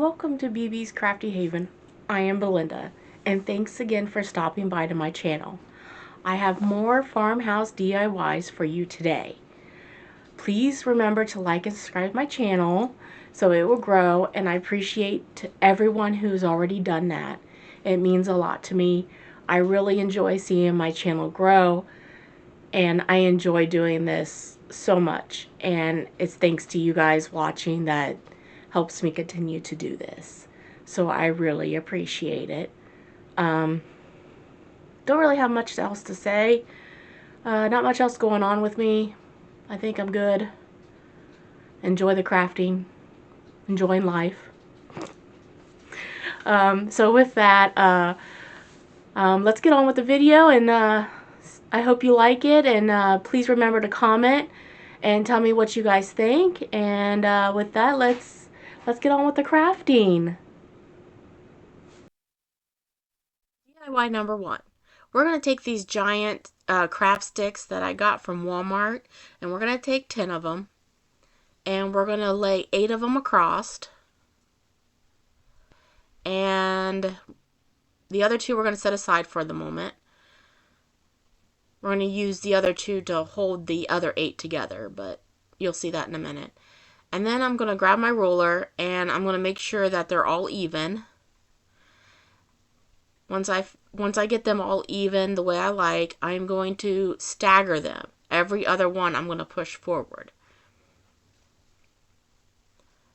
Welcome to BB's Crafty Haven. I am Belinda, and thanks again for stopping by to my channel. I have more farmhouse DIYs for you today. Please remember to like and subscribe my channel so it will grow, and I appreciate everyone who's already done that. It means a lot to me. I really enjoy seeing my channel grow, and I enjoy doing this so much, and it's thanks to you guys watching that helps me continue to do this. So I really appreciate it. Don't really have much else to say. Not much else going on with me. I think I'm good. Enjoy the crafting. Enjoying life. So with that, let's get on with the video, and I hope you like it, and please remember to comment and tell me what you guys think. And with that, let's get on with the crafting. DIY number one. We're going to take these giant craft sticks that I got from Walmart, and we're going to take 10 of them, and we're going to lay 8 of them across, and the other 2 we're going to set aside for the moment. We're going to use the other 2 to hold the other 8 together, but you'll see that in a minute. And then I'm going to grab my ruler, and I'm going to make sure that they're all even. Once I get them all even the way I like, I'm going to stagger them. Every other one I'm going to push forward.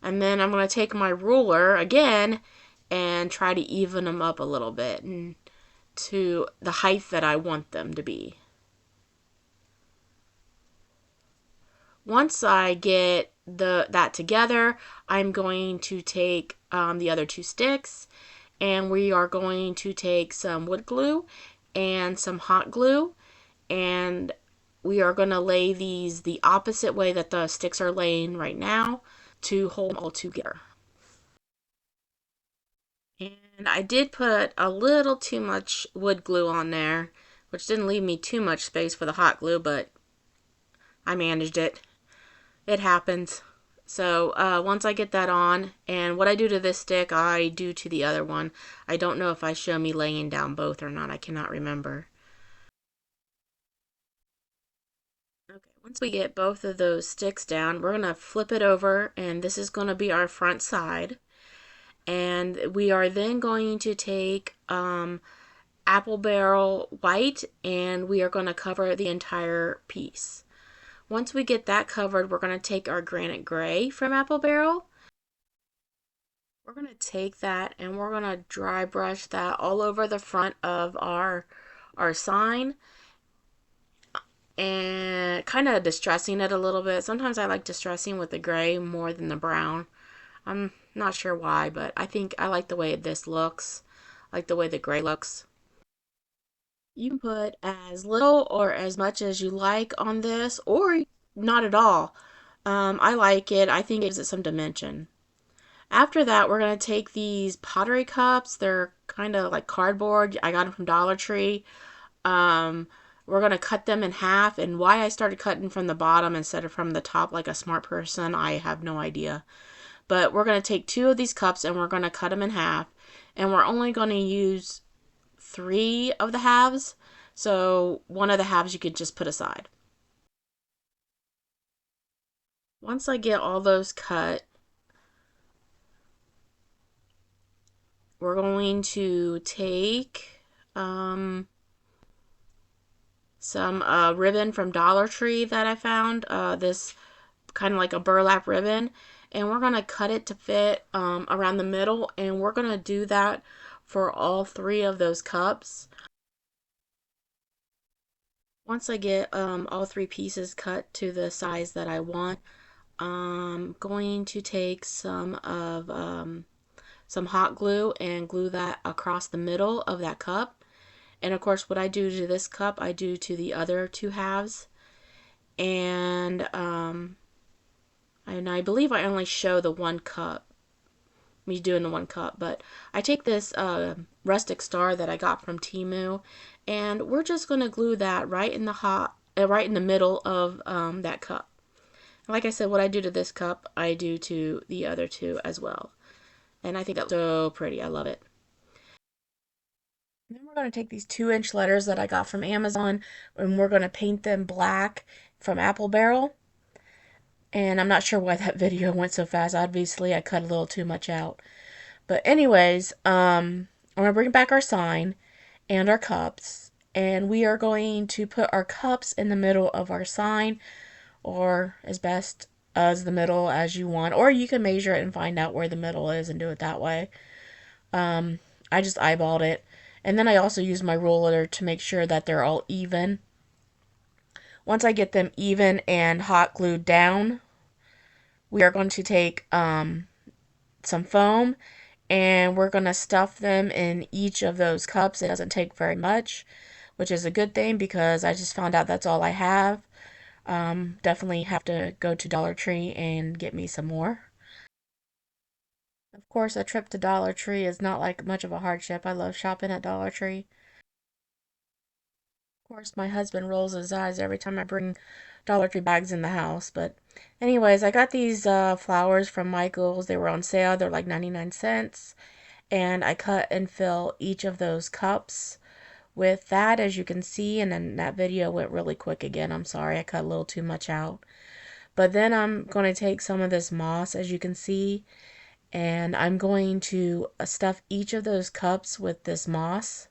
And then I'm going to take my ruler again and try to even them up a little bit and to the height that I want them to be. Once I get that together, I'm going to take the other 2 sticks, and we are going to take some wood glue and some hot glue, and we are going to lay these the opposite way that the sticks are laying right now to hold them all together. And I did put a little too much wood glue on there, which didn't leave me too much space for the hot glue, but I managed it. It happens. So once I get that on, and what I do to this stick, I do to the other one. I don't know if I show me laying down both or not. I cannot remember. Okay, once we get both of those sticks down, we're going to flip it over, and this is going to be our front side. And we are then going to take apple barrel white, and we are going to cover the entire piece. Once we get that covered, we're going to take our granite gray from apple barrel. We're going to take that and we're going to dry brush that all over the front of our sign, and kind of distressing it a little bit. Sometimes I like distressing with the gray more than the brown. I'm not sure why, but I think I like the way this looks. I like the way the gray looks. You can put as little or as much as you like on this, or not at all. I like it. I think it gives it some dimension. After that, we're going to take these pottery cups. They're kind of like cardboard. I got them from Dollar Tree. We're going to cut them in half, and why I started cutting from the bottom instead of from the top like a smart person, I have no idea. But we're going to take 2 of these cups and we're going to cut them in half, and we're only going to use 3 of the halves, so one of the halves you could just put aside. Once I get all those cut, we're going to take some ribbon from Dollar Tree that I found, this kind of like a burlap ribbon, and we're going to cut it to fit around the middle, and we're going to do that for all 3 of those cups. Once I get all 3 pieces cut to the size that I want, I'm going to take some hot glue and glue that across the middle of that cup. And of course, what I do to this cup, I do to the other 2 halves. And I believe I only show the 1 cup, me doing the 1 cup, but I take this rustic star that I got from Temu, and we're just going to glue that right in the middle of that cup. Like I said, what I do to this cup, I do to the other 2 as well. And I think it's so pretty. I love it. And then we're going to take these 2-inch letters that I got from Amazon and we're going to paint them black from Apple Barrel. And I'm not sure why that video went so fast. Obviously, I cut a little too much out. But anyways, I'm going to bring back our sign and our cups. And we are going to put our cups in the middle of our sign, or as best as the middle as you want. Or you can measure it and find out where the middle is and do it that way. I just eyeballed it. And then I also use my ruler to make sure that they're all even. Once I get them even and hot glued down, we are going to take some foam and we're going to stuff them in each of those cups. It doesn't take very much, which is a good thing because I just found out that's all I have. Definitely have to go to Dollar Tree and get me some more. Of course, a trip to Dollar Tree is not like much of a hardship. I love shopping at Dollar Tree. Of course, my husband rolls his eyes every time I bring Dollar Tree bags in the house. But anyways, I got these flowers from Michael's. They were on sale. They're like 99 cents. And I cut and fill each of those cups with that, as you can see. And then that video went really quick again. I'm sorry, I cut a little too much out. But then I'm going to take some of this moss, as you can see, and I'm going to stuff each of those cups with this moss.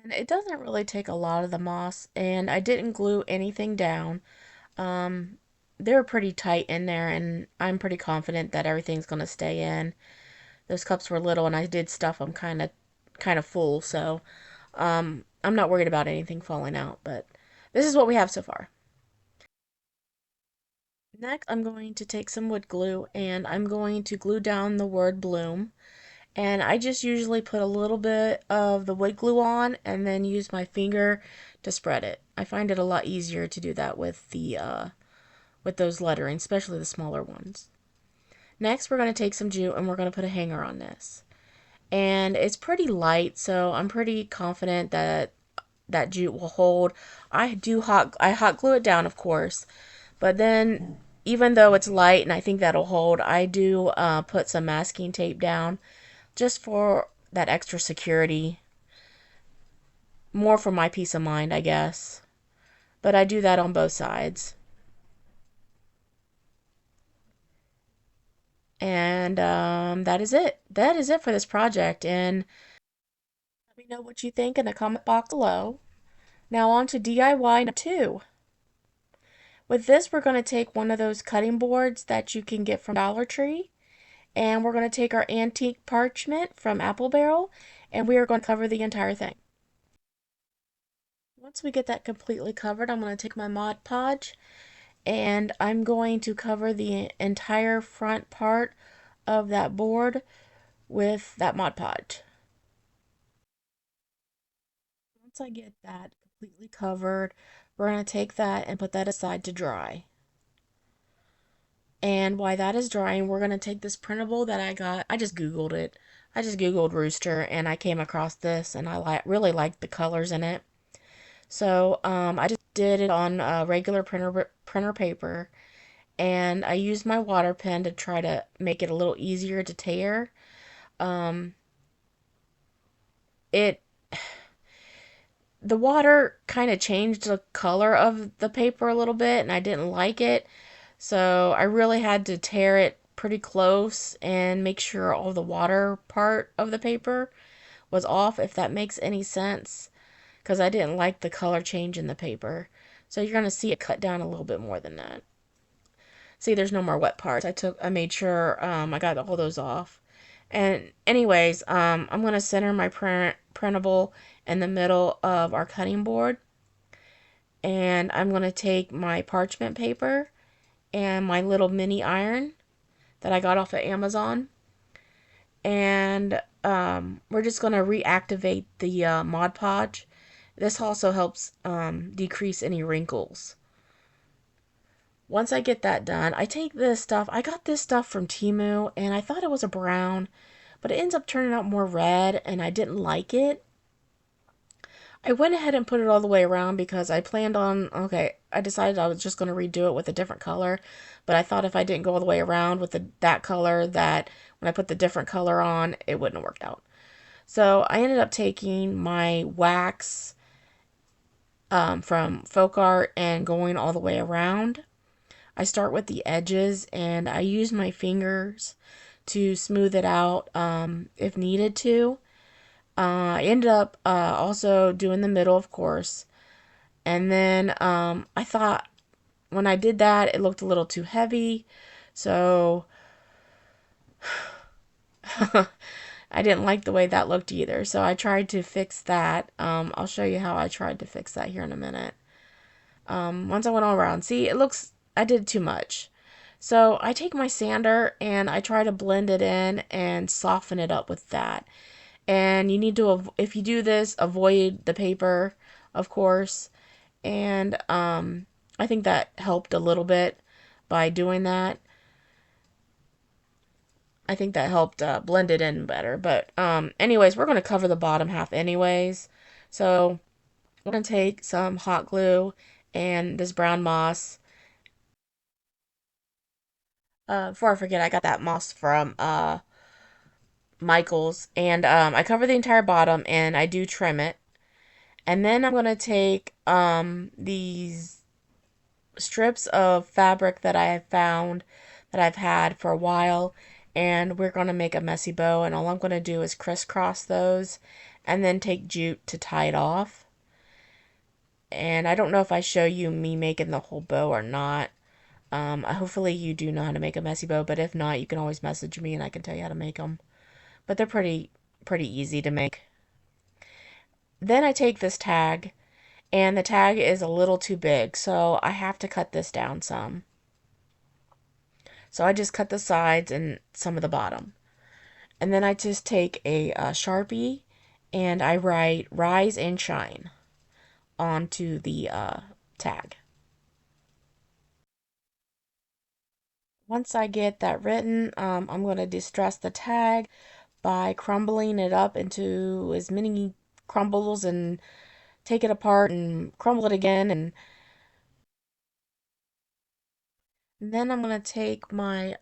And it doesn't really take a lot of the moss, and I didn't glue anything down. Um, they were pretty tight in there, and I'm pretty confident that everything's going to stay in. Those cups were little, and I did stuff them kind of full, so I'm not worried about anything falling out. But this is what we have so far. Next, I'm going to take some wood glue, and I'm going to glue down the word bloom. And I just usually put a little bit of the wood glue on and then use my finger to spread it. I find it a lot easier to do that with the with those lettering, especially the smaller ones. Next, we're going to take some jute and we're going to put a hanger on this. And it's pretty light, so I'm pretty confident that that jute will hold. I hot glue it down, of course, but then even though it's light and I think that'll hold, I do put some masking tape down just for that extra security, more for my peace of mind, I guess. But I do that on both sides. And that is it. That is it for this project. And let me know what you think in the comment box below. Now on to DIY number 2. With this, we're going to take one of those cutting boards that you can get from Dollar Tree. And we're going to take our antique parchment from Apple Barrel. And we are going to cover the entire thing. Once we get that completely covered, I'm going to take my Mod Podge and I'm going to cover the entire front part of that board with that Mod Podge. Once I get that completely covered, we're going to take that and put that aside to dry. And while that is drying, we're going to take this printable that I got. I just Googled it. I just Googled Rooster and I came across this and I really liked the colors in it. So I just did it on regular printer paper, and I used my water pen to try to make it a little easier to tear. Um, it the water kind of changed the color of the paper a little bit, and I didn't like it, so I really had to tear it pretty close and make sure all the water part of the paper was off, if that makes any sense, because I didn't like the color change in the paper. So you're going to see it cut down a little bit more than that. See, there's no more wet parts. I made sure I got all those off. And anyways, I'm going to center my printable in the middle of our cutting board. And I'm going to take my parchment paper and my little mini iron that I got off of Amazon. And we're just going to reactivate the Mod Podge. This also helps decrease any wrinkles. Once I get that done, I take this stuff. I got this stuff from Temu, and I thought it was a brown, but it ends up turning out more red, and I didn't like it. I went ahead and put it all the way around because I planned on, okay, I decided I was just going to redo it with a different color, but I thought if I didn't go all the way around with that color, that when I put the different color on, it wouldn't have worked out. So I ended up taking my wax from Folk Art and going all the way around. I start with the edges and I use my fingers to smooth it out if needed to. I ended up also doing the middle, of course. And then I thought when I did that, it looked a little too heavy. So I didn't like the way that looked either. So I tried to fix that. I'll show you how I tried to fix that here in a minute. Once I went all around, see, it looks, I did too much. So I take my sander and I try to blend it in and soften it up with that. And you need to, if you do this, avoid the paper, of course. And I think that helped a little bit by doing that. I think that helped blend it in better. But anyways, we're going to cover the bottom half anyways. So I'm going to take some hot glue and this brown moss. Before I forget, I got that moss from Michael's. And I cover the entire bottom and I do trim it. And then I'm going to take these strips of fabric that I have found that I've had for a while, and we're going to make a messy bow, and all I'm going to do is crisscross those and then take jute to tie it off. And I don't know if I show you me making the whole bow or not. Hopefully you do know how to make a messy bow, but if not, you can always message me and I can tell you how to make them. But they're pretty easy to make. Then I take this tag, and the tag is a little too big, so I have to cut this down some. So I just cut the sides and some of the bottom. And then I just take a Sharpie and I write Rise and Shine onto the tag. Once I get that written, I'm going to distress the tag by crumbling it up into as many crumbles and take it apart and crumble it again. And then I'm going to take my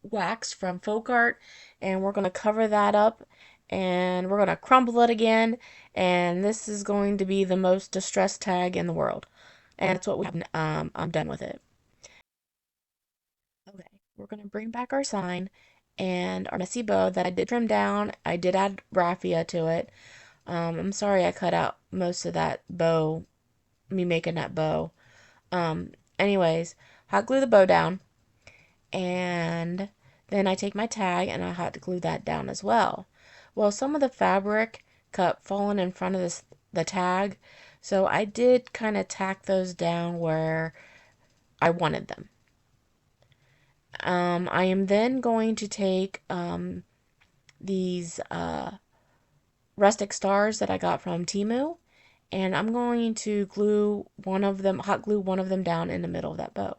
wax from Folk Art and we're going to cover that up and we're going to crumble it again. And this is going to be the most distressed tag in the world. And that's what we have. I'm done with it. Okay, we're going to bring back our sign and our messy bow that I did trim down. I did add raffia to it. I'm sorry I cut out most of that bow, me making that bow. Anyways, hot glue the bow down. And then I take my tag and I hot glue that down as well. Well, some of the fabric kept falling in front of the tag, so I did kind of tack those down where I wanted them. I am then going to take these rustic stars that I got from Temu, and I'm going to glue one of them, hot glue one of them down in the middle of that bow.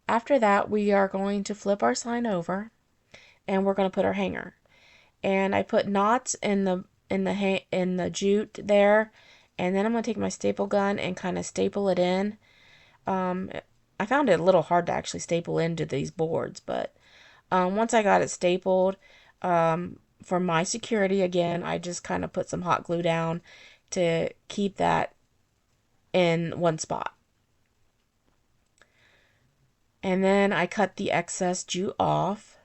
After that, we are going to flip our sign over and we're going to put our hanger. And I put knots in the jute there, and then I'm going to take my staple gun and kind of staple it in. Um, I found it a little hard to actually staple into these boards, but once I got it stapled, for my security again, I just kind of put some hot glue down to keep that in one spot. And then I cut the excess jute off.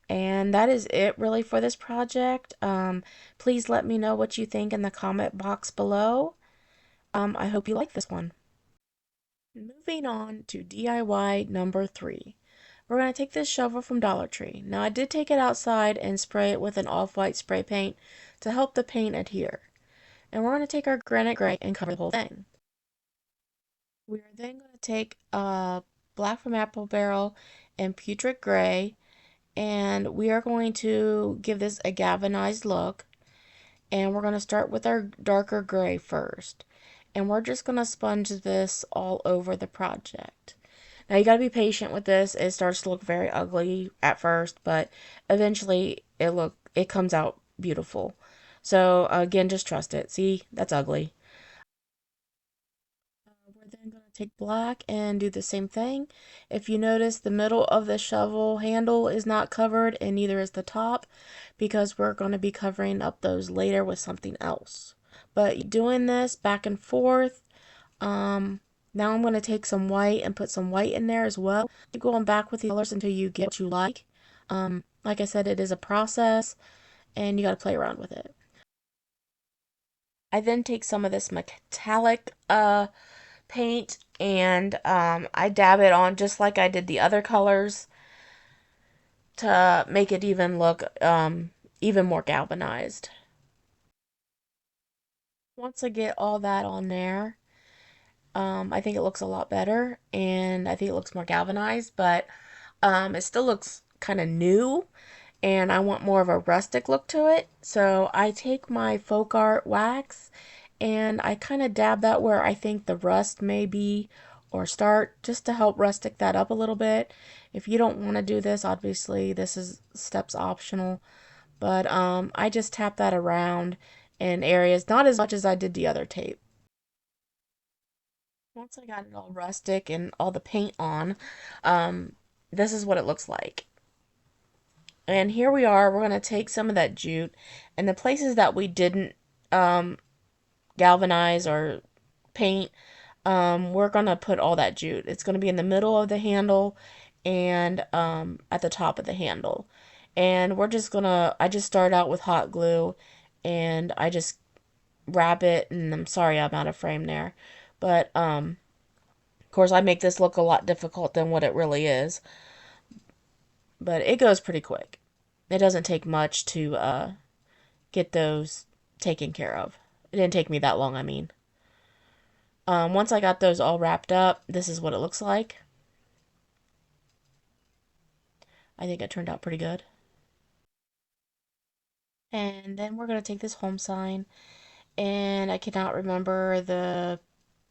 And that is it really for this project. Please let me know what you think in the comment box below. I hope you like this one. Moving on to DIY number 3. We're going to take this shovel from Dollar Tree. Now I did take it outside and spray it with an off-white spray paint to help the paint adhere. And we're going to take our granite gray and cover the whole thing. We are then going to take black from apple barrel and putrid gray, and we are going to give this a galvanized look. And we're going to start with our darker gray first. And we're just going to sponge this all over the project. Now you got to be patient with this. It starts to look very ugly at first, but eventually it comes out beautiful. So again, just trust it. See, that's ugly. We're then going to take black and do the same thing. If you notice, the middle of the shovel handle is not covered and neither is the top because we're going to be covering up those later with something else. But doing this back and forth, um, now I'm going to take some white and put some white in there as well. Keep going back with the colors until you get what you like. Like I said, it is a process and you got to play around with it. I then take some of this metallic paint and I dab it on just like I did the other colors to make it even look even more galvanized. Once I get all that on there, I think it looks a lot better and I think it looks more galvanized, but it still looks kind of new and I want more of a rustic look to it. So I take my folk art wax and I kind of dab that where I think the rust may be or start just to help rustic that up a little bit. If you don't want to do this, obviously this is steps optional, but I just tap that around in areas, not as much as I did the other tape. Once I got it all rustic and all the paint on, this is what it looks like. And here we are, we're going to take some of that jute and the places that we didn't um, galvanize or paint, we're going to put all that jute. It's going to be in the middle of the handle and at the top of the handle. And we're just going to, I just start out with hot glue and I just wrap it, and I'm sorry I'm out of frame there. But of course I make this look a lot difficult than what it really is. But it goes pretty quick. It doesn't take much to get those taken care of. It didn't take me that long, I mean. Once I got those all wrapped up, this is what it looks like. I think it turned out pretty good. And then we're going to take this home sign. And I cannot remember the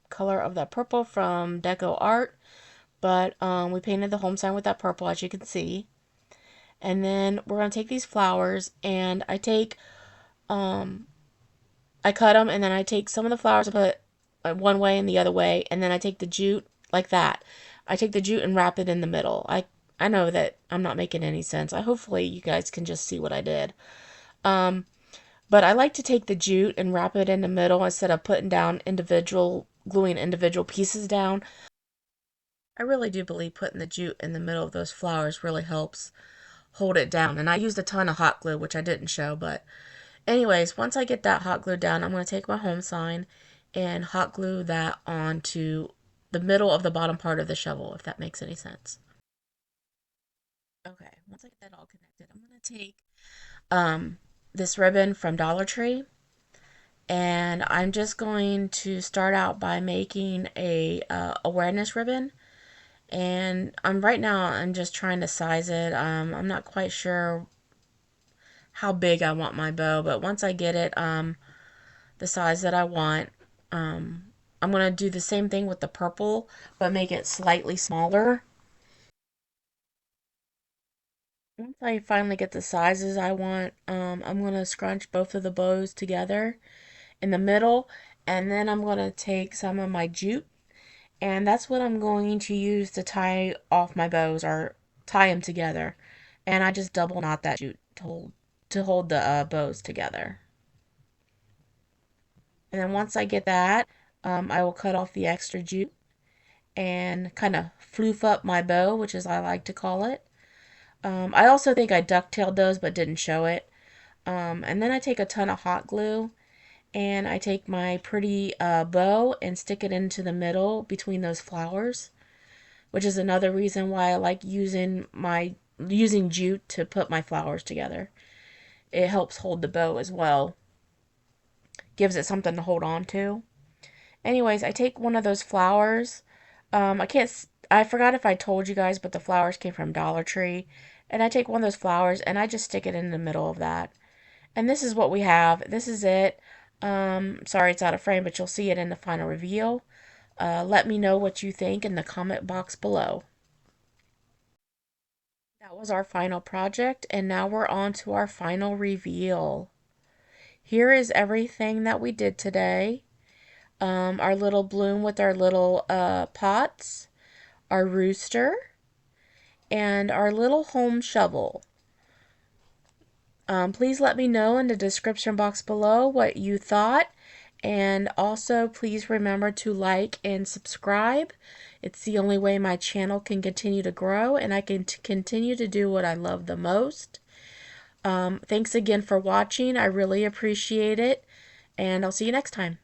color of that purple from Deco Art. But we painted the home sign with that purple, as you can see. And then we're going to take these flowers. And um, I cut them. And then I take some of the flowers and put one way and the other way. And then I take the jute like that. I take the jute and wrap it in the middle. I know that I'm not making any sense. Hopefully you guys can just see what I did. Um, but I like to take the jute and wrap it in the middle instead of putting down gluing individual pieces down. I really do believe putting the jute in the middle of those flowers really helps hold it down. And I used a ton of hot glue, which I didn't show. But anyways, once I get that hot glue down, I'm going to take my home sign and hot glue that onto the middle of the bottom part of the shovel, if that makes any sense. Okay, once I get that all connected, I'm going to take um, this ribbon from Dollar Tree, and I'm just going to start out by making a awareness ribbon. And I'm just trying to size it. I'm not quite sure how big I want my bow, but once I get it the size that I want, I'm gonna do the same thing with the purple, but make it slightly smaller. Once I finally get the sizes I want, I'm going to scrunch both of the bows together in the middle, and then I'm going to take some of my jute, and that's what I'm going to use to tie off my bows or tie them together. And I just double knot that jute to hold the bows together. And then once I get that, I will cut off the extra jute and kind of floof up my bow, which is I like to call it. I also think I ducktailed those but didn't show it. And then I take a ton of hot glue and I take my pretty bow and stick it into the middle between those flowers, which is another reason why I like using jute to put my flowers together. It helps hold the bow as well. Gives it something to hold on to. Anyways, I take one of those flowers. I forgot if I told you guys, but the flowers came from Dollar Tree. And I take one of those flowers and I just stick it in the middle of that. And this is what we have. This is it. Sorry it's out of frame, but you'll see it in the final reveal. Let me know what you think in the comment box below. That was our final project, and now we're on to our final reveal. Here is everything that we did today. Our little bloom with our little pots, our rooster, and our little home shovel. Please let me know in the description box below what you thought. And also, please remember to like and subscribe. It's the only way my channel can continue to grow and I can continue to do what I love the most. Thanks again for watching. I really appreciate it. And I'll see you next time.